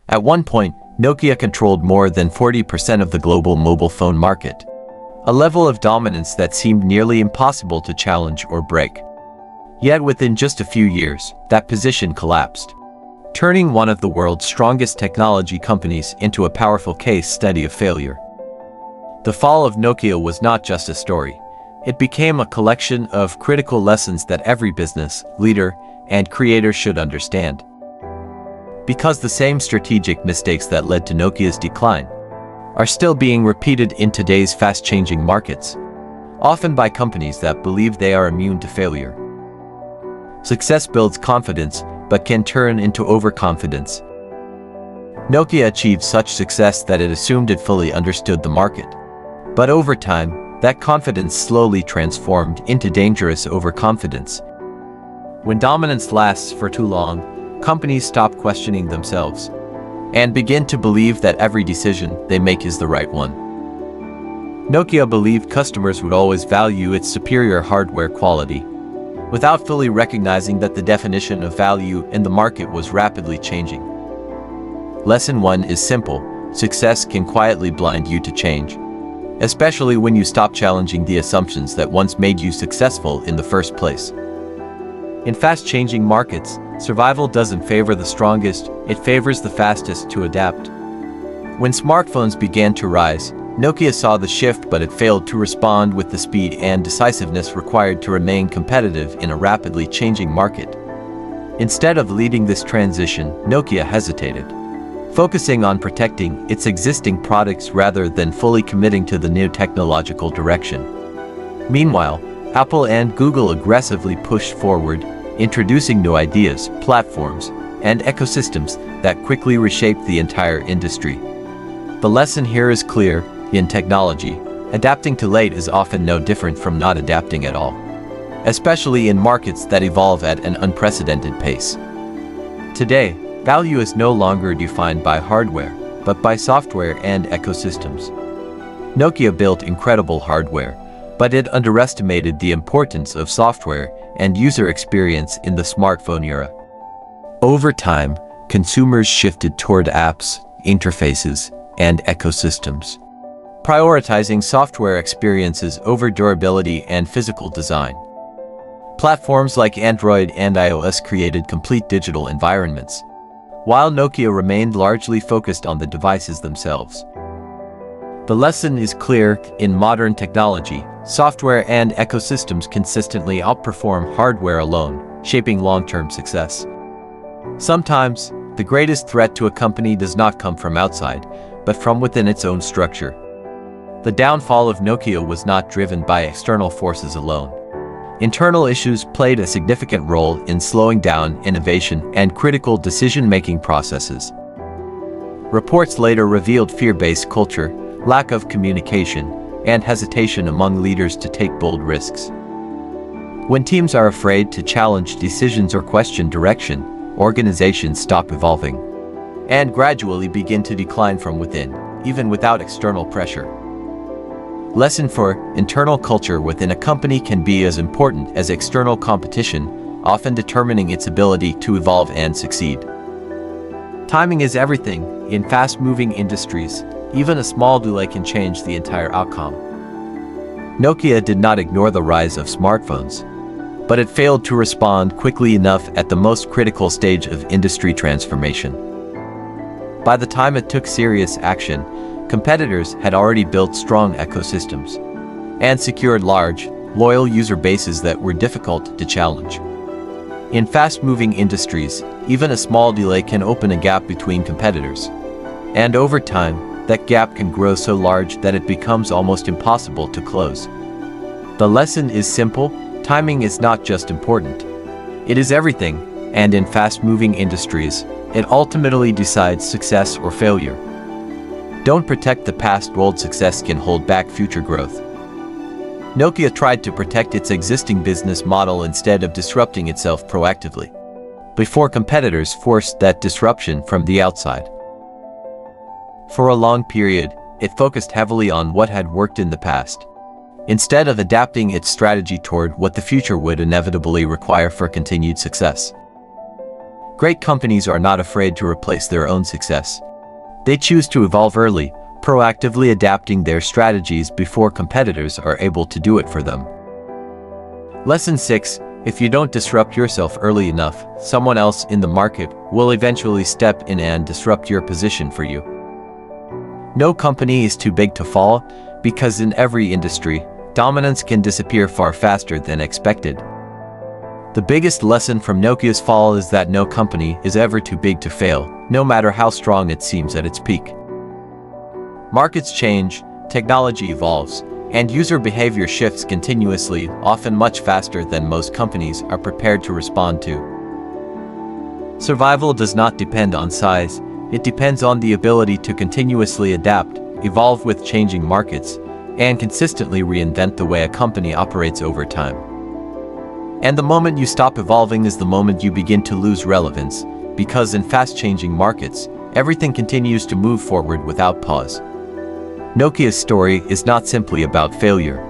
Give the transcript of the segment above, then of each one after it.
At one point, Nokia controlled more than 40% of the global mobile phone market, a level of dominance that seemed nearly impossible to challenge or break. Yet within just a few years, that position collapsed, turning one of the world's strongest technology companies into a powerful case study of failure. The fall of Nokia was not just a story. It became a collection of critical lessons that every business, leader, and creator should understand. Because the same strategic mistakes that led to Nokia's decline are still being repeated in today's fast-changing markets, often by companies that believe they are immune to failure. Success builds confidence, but can turn into overconfidence. Nokia achieved such success that it assumed it fully understood the market. But over time, that confidence slowly transformed into dangerous overconfidence. When dominance lasts for too long, companies stop questioning themselves and begin to believe that every decision they make is the right one. Nokia believed customers would always value its superior hardware quality, without fully recognizing that the definition of value in the market was rapidly changing. Lesson 1 is simple: success can quietly blind you to change, especially when you stop challenging the assumptions that once made you successful in the first place. In fast-changing markets, survival doesn't favor the strongest, it favors the fastest to adapt. When smartphones began to rise, Nokia saw the shift, but it failed to respond with the speed and decisiveness required to remain competitive in a rapidly changing market. Instead of leading this transition, Nokia hesitated, focusing on protecting its existing products rather than fully committing to the new technological direction. Meanwhile, Apple and Google aggressively pushed forward, introducing new ideas, platforms, and ecosystems that quickly reshaped the entire industry. The lesson here is clear: in technology, adapting too late is often no different from not adapting at all, especially in markets that evolve at an unprecedented pace. Today, value is no longer defined by hardware, but by software and ecosystems. Nokia built incredible hardware, but it underestimated the importance of software and user experience in the smartphone era. Over time, consumers shifted toward apps, interfaces, and ecosystems, prioritizing software experiences over durability and physical design. Platforms like Android and iOS created complete digital environments, while Nokia remained largely focused on the devices themselves. The lesson is clear: in modern technology, software and ecosystems consistently outperform hardware alone, shaping long-term success. Sometimes, the greatest threat to a company does not come from outside, but from within its own structure. The downfall of Nokia was not driven by external forces alone. Internal issues played a significant role in slowing down innovation and critical decision-making processes. Reports later revealed fear-based culture, lack of communication, and hesitation among leaders to take bold risks. When teams are afraid to challenge decisions or question direction, organizations stop evolving and gradually begin to decline from within, even without external pressure. Lesson 4: internal culture within a company can be as important as external competition, often determining its ability to evolve and succeed. Timing is everything. In fast-moving industries, even a small delay can change the entire outcome. Nokia did not ignore the rise of smartphones, but it failed to respond quickly enough at the most critical stage of industry transformation. By the time it took serious action, competitors had already built strong ecosystems and secured large, loyal user bases that were difficult to challenge. In fast-moving industries, even a small delay can open a gap between competitors, and over time, that gap can grow so large that it becomes almost impossible to close. The lesson is simple: timing is not just important, it is everything, and in fast-moving industries, it ultimately decides success or failure. Don't protect the past. Old success can hold back future growth. Nokia tried to protect its existing business model instead of disrupting itself proactively, before competitors forced that disruption from the outside. For a long period, it focused heavily on what had worked in the past, instead of adapting its strategy toward what the future would inevitably require for continued success. Great companies are not afraid to replace their own success. They choose to evolve early, proactively adapting their strategies before competitors are able to do it for them. Lesson 6. If you don't disrupt yourself early enough, someone else in the market will eventually step in and disrupt your position for you. No company is too big to fall, because in every industry, dominance can disappear far faster than expected. The biggest lesson from Nokia's fall is that no company is ever too big to fail, no matter how strong it seems at its peak. Markets change, technology evolves, and user behavior shifts continuously, often much faster than most companies are prepared to respond to. Survival does not depend on size, it depends on the ability to continuously adapt, evolve with changing markets, and consistently reinvent the way a company operates over time. And the moment you stop evolving is the moment you begin to lose relevance, because in fast-changing markets, everything continues to move forward without pause. Nokia's story is not simply about failure.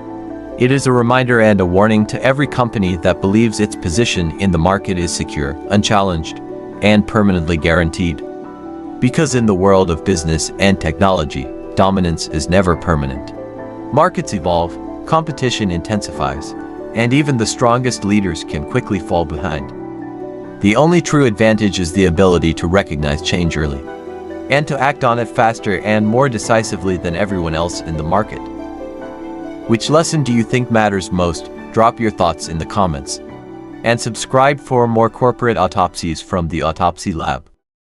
It is a reminder and a warning to every company that believes its position in the market is secure, unchallenged, and permanently guaranteed. Because in the world of business and technology, dominance is never permanent. Markets evolve, competition intensifies, and even the strongest leaders can quickly fall behind. The only true advantage is the ability to recognize change early, and to act on it faster and more decisively than everyone else in the market. Which lesson do you think matters most? Drop your thoughts in the comments. And subscribe for more corporate autopsies from the Autopsy Lab.